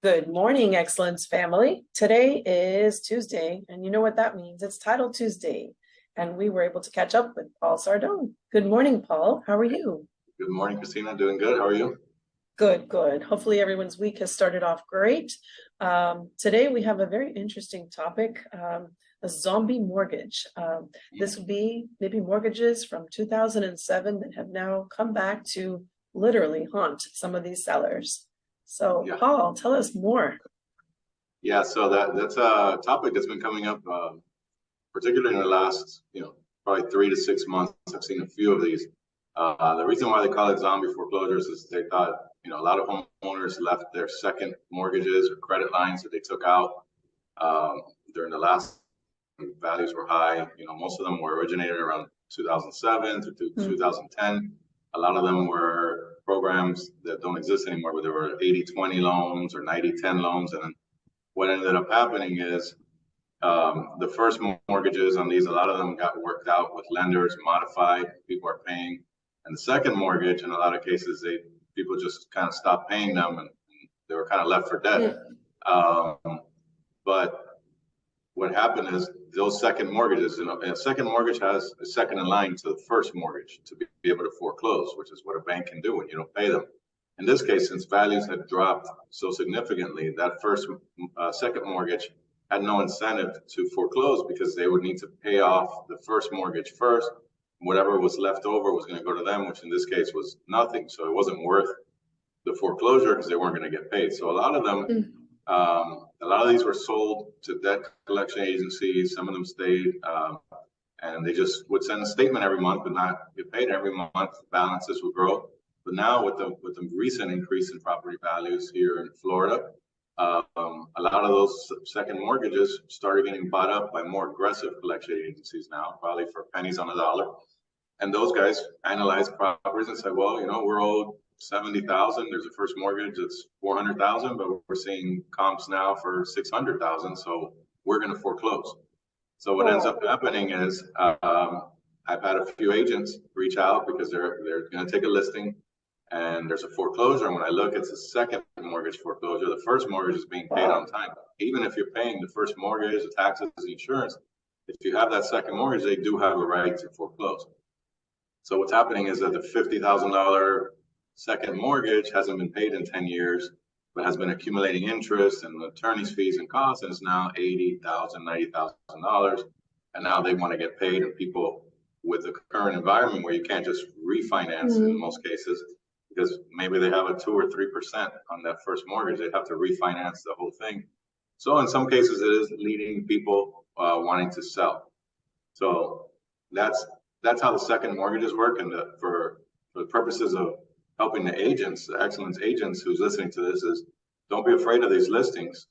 Good morning, Excellence family. Today is Tuesday, and you know what that means. It's Title Tuesday, and we were able to catch up with Paul Sarone. Good morning, Paul. How are you? Good morning, Christina. Doing good. How are you? Good, good. Hopefully everyone's week has started off great. Today we have a very interesting topic, a zombie mortgage. This would be maybe mortgages from 2007 that have now come back to literally haunt some of these sellers. So, Yeah. Paul, tell us more. Yeah, so that's a topic that's been coming up, particularly in the last, probably 3 to 6 months. I've seen a few of these. The reason why they call it zombie foreclosures is they thought, a lot of homeowners left their second mortgages or credit lines that they took out during the last values were high. Most of them were originated around 2007 to 2010. A lot of them were programs that don't exist anymore, where there were 80-20 loans or 90-10 loans. And then what ended up happening is the first mortgages on these, a lot of them got worked out with lenders, modified, people are paying. And the second mortgage, in a lot of cases, people just kind of stopped paying them and they were kind of left for dead. But what happened is those second mortgages, a second mortgage has a second in line to the first mortgage to be able to foreclose, which is what a bank can do when you don't pay them. In this case, since values had dropped so significantly, that second mortgage had no incentive to foreclose because they would need to pay off the first mortgage first. Whatever was left over was going to go to them, which in this case was nothing. So it wasn't worth the foreclosure because they weren't going to get paid. So a lot of them, a lot of these were sold to debt collection agencies. Some of them stayed, and they just would send a statement every month but not get paid every month. Balances would grow. But now with the recent increase in property values here in Florida, a lot of those second mortgages started getting bought up by more aggressive collection agencies now, probably for pennies on a dollar. And those guys analyze properties and say, well, we're owed 70,000. There's a first mortgage that's 400,000, but we're seeing comps now for 600,000. So we're going to foreclose. So what ends up happening is I've had a few agents reach out because they're going to take a listing and there's a foreclosure. And when I look, it's a second mortgage foreclosure. The first mortgage is being paid on time. Even if you're paying the first mortgage, the taxes, the insurance, if you have that second mortgage, they do have a right to foreclose. So what's happening is that the $50,000 second mortgage hasn't been paid in 10 years, but has been accumulating interest and attorney's fees and costs, and it's now $80,000, $90,000. And now they want to get paid. And people with the current environment where you can't just refinance in most cases, because maybe they have a 2 or 3% on that first mortgage, they have to refinance the whole thing. So in some cases, it is leading people wanting to sell. So that's how the second mortgages work. And for the purposes of helping the agents, the Xcellence agents who's listening to this, is don't be afraid of these listings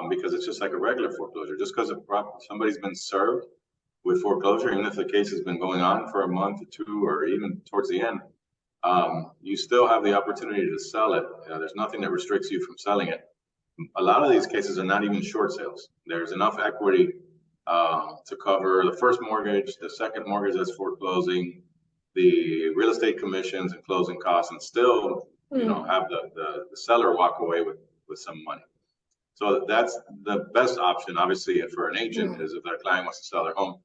because it's just like a regular foreclosure. Just because somebody's been served with foreclosure, even if the case has been going on for a month or two or even towards the end, you still have the opportunity to sell it. There's nothing that restricts you from selling it. A lot of these cases are not even short sales. There's enough equity to cover the first mortgage, the second mortgage that's foreclosing, the real estate commissions and closing costs, and still, have the seller walk away with some money. So that's the best option, obviously, for an agent is if their client wants to sell their home.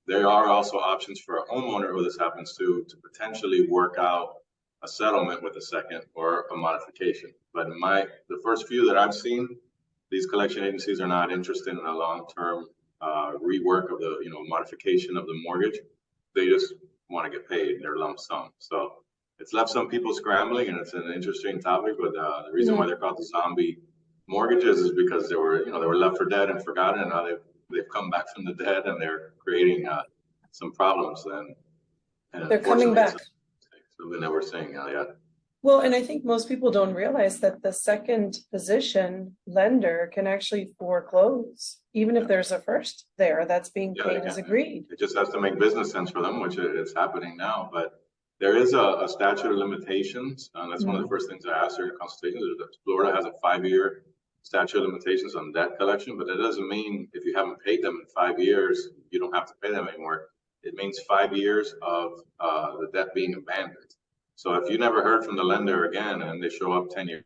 There are also options for a homeowner who this happens to potentially work out a settlement with a second or a modification. But the first few that I've seen, these collection agencies are not interested in a long-term rework of the modification of the mortgage. They just want to get paid their lump sum. So it's left some people scrambling, and it's an interesting topic. But the reason why they're called the zombie mortgages is because they were left for dead and forgotten, and now they've come back from the dead and they're creating some problems. And They're coming back. Something that we're seeing. Yeah. Well, and I think most people don't realize that the second position lender can actually foreclose, even if there's a first there that's being paid as agreed. It just has to make business sense for them, which is happening now. But there is a statute of limitations. That's one of the first things I asked during consultation. Florida has a 5-year statute of limitations on debt collection, but that doesn't mean if you haven't paid them in 5 years, you don't have to pay them anymore. It means 5 years of the debt being abandoned. So if you never heard from the lender again and they show up 10 years,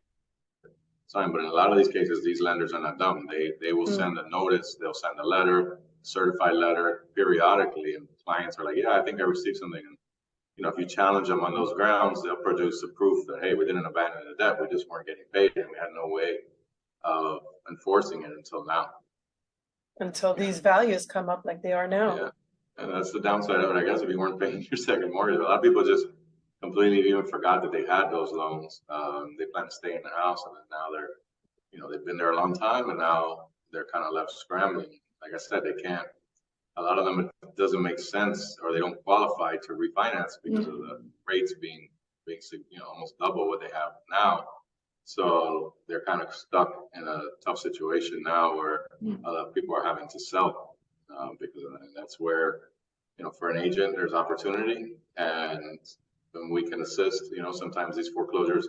sign. But in a lot of these cases, these lenders are not dumb. They will send a notice, they'll send a letter, certified letter periodically, and clients are like, yeah, I think I received something. And, if you challenge them on those grounds, they'll produce the proof that, hey, we didn't abandon the debt, we just weren't getting paid, and we had no way of enforcing it until now. Until these values come up like they are now. Yeah, and that's the downside of it, I guess. If you weren't paying your second mortgage, a lot of people just completely even forgot that they had those loans. They plan to stay in the house, and then now they've been there a long time, and now they're kind of left scrambling. Like I said, they can't. A lot of them, it doesn't make sense, or they don't qualify to refinance because of the rates being almost double what they have now. So they're kind of stuck in a tough situation now where people are having to sell because of that. And that's where, for an agent, there's opportunity, and when we can assist. Sometimes these foreclosures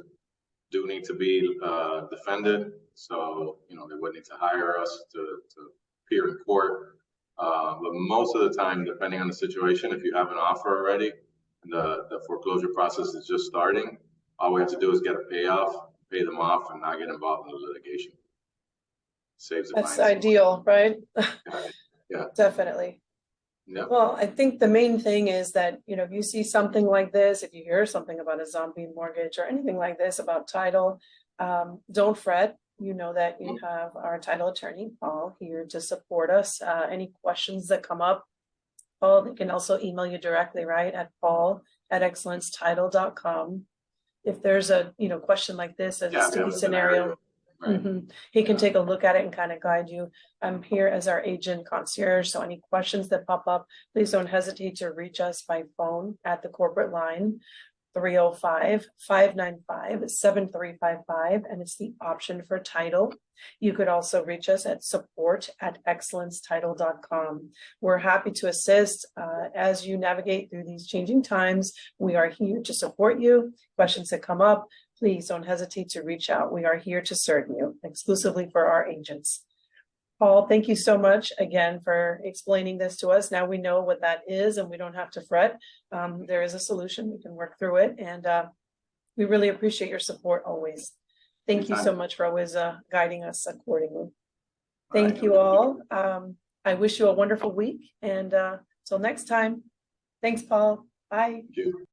do need to be defended. So, they would need to hire us to appear in court. But most of the time, depending on the situation, if you have an offer already, and the foreclosure process is just starting, all we have to do is get a payoff, pay them off, and not get involved in the litigation. Saves the That's clients ideal, right? Yeah. Definitely. Yeah. Well, I think the main thing is that, if you see something like this, if you hear something about a zombie mortgage or anything like this about title, don't fret. You know that you have our title attorney, Paul, here to support us. Any questions that come up, Paul, they can also email you directly, right, at paul@excellencetitle.com. If there's a question like this, a sticky scenario, right. He can take a look at it and kind of guide you. I'm here as our agent concierge, so any questions that pop up, please don't hesitate to reach us by phone at the corporate line 305-595-7355, and it's the option for title. You could also reach us at support@excellencetitle.com. We're happy to assist as you navigate through these changing times. We are here to support you. Questions that come up, please don't hesitate to reach out. We are here to serve you exclusively for our agents. Paul, thank you so much again for explaining this to us. Now we know what that is and we don't have to fret. There is a solution. We can work through it. And we really appreciate your support always. Thank you so much for always guiding us accordingly. Thank you all. I wish you a wonderful week. And till next time. Thanks, Paul. Bye. Thank you.